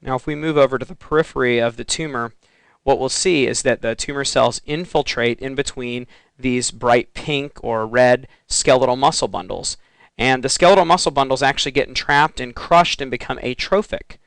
Now if we move over to the periphery of the tumor, what we'll see is that the tumor cells infiltrate in between these bright pink or red skeletal muscle bundles. And the skeletal muscle bundles actually get entrapped and crushed and become atrophic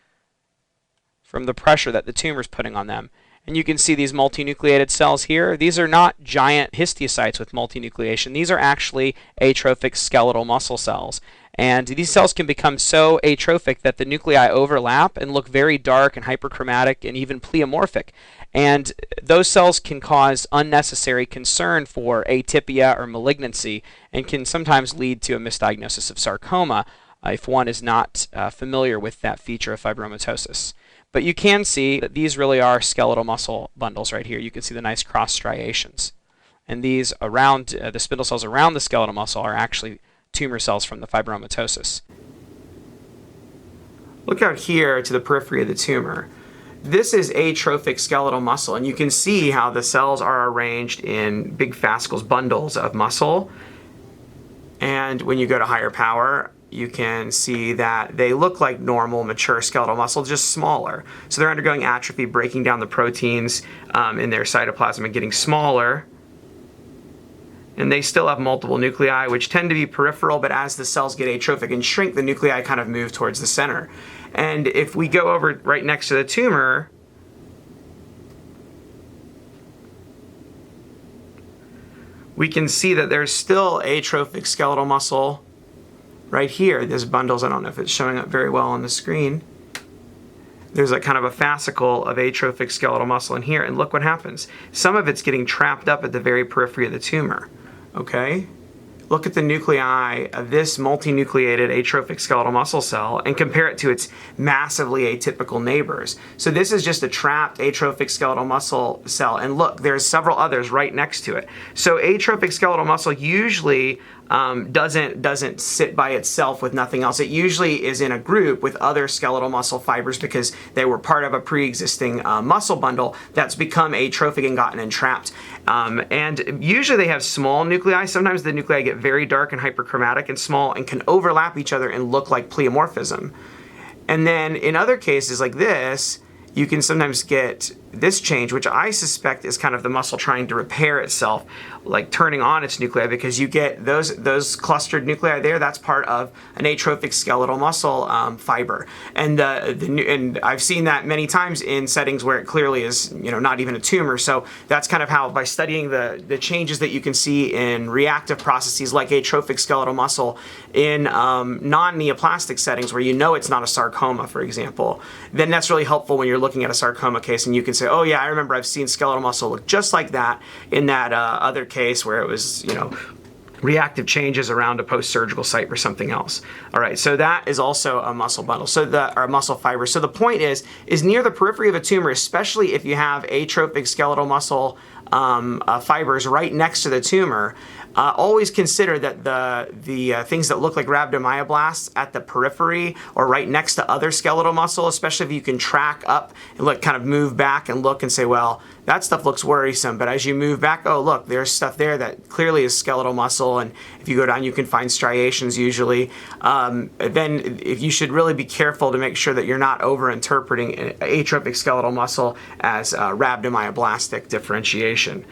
from the pressure that the tumor is putting on them. And you can see these multinucleated cells here. These are not giant histiocytes with multinucleation. These are actually atrophic skeletal muscle cells. And these cells can become so atrophic that the nuclei overlap and look very dark and hyperchromatic and even pleomorphic. And those cells can cause unnecessary concern for atypia or malignancy and can sometimes lead to a misdiagnosis of sarcoma if one is not familiar with that feature of fibromatosis. But you can see that these really are skeletal muscle bundles right here. You can see the nice cross striations. And these around, the spindle cells around the skeletal muscle are actually tumor cells from the fibromatosis. Look out here to the periphery of the tumor. This is atrophic skeletal muscle, and you can see how the cells are arranged in big fascicles, bundles of muscle. And when you go to higher power, you can see that they look like normal, mature skeletal muscle, just smaller. So they're undergoing atrophy, breaking down the proteins in their cytoplasm and getting smaller. And they still have multiple nuclei, which tend to be peripheral, but as the cells get atrophic and shrink, the nuclei kind of move towards the center. And if we go over right next to the tumor, we can see that there's still atrophic skeletal muscle right here. There's bundles, I don't know if it's showing up very well on the screen. There's a kind of a fascicle of atrophic skeletal muscle in here, and look what happens. Some of it's getting trapped up at the very periphery of the tumor. Okay? Look at the nuclei of this multinucleated atrophic skeletal muscle cell and compare it to its massively atypical neighbors. So this is just a trapped atrophic skeletal muscle cell, and look, there's several others right next to it. So atrophic skeletal muscle usually doesn't sit by itself with nothing else. It usually is in a group with other skeletal muscle fibers because they were part of a pre-existing muscle bundle that's become atrophic and gotten entrapped. And usually they have small nuclei. Sometimes the nuclei get very dark and hyperchromatic and small and can overlap each other and look like pleomorphism. And then in other cases like this, you can sometimes get this change, which I suspect is kind of the muscle trying to repair itself, like turning on its nuclei, because you get those clustered nuclei there. That's part of an atrophic skeletal muscle fiber, and and I've seen that many times in settings where it clearly is, not even a tumor. So that's kind of how, by studying the changes that you can see in reactive processes like atrophic skeletal muscle in non-neoplastic settings where it's not a sarcoma, for example, then that's really helpful when you're looking at a sarcoma case and you can say, oh yeah, I remember I've seen skeletal muscle look just like that in that other case where it was, reactive changes around a post-surgical site or something else. All right, so that is also a muscle bundle, or a muscle fiber. So the point is near the periphery of a tumor, especially if you have atrophic skeletal muscle fibers right next to the tumor, always consider that the things that look like rhabdomyoblasts at the periphery or right next to other skeletal muscle, especially if you can track up and kind of move back and look and say, well, that stuff looks worrisome. But as you move back, oh, look, there's stuff there that clearly is skeletal muscle. And if you go down, you can find striations usually. Then if you should really be careful to make sure that you're not over-interpreting atrophic skeletal muscle as rhabdomyoblastic differentiation.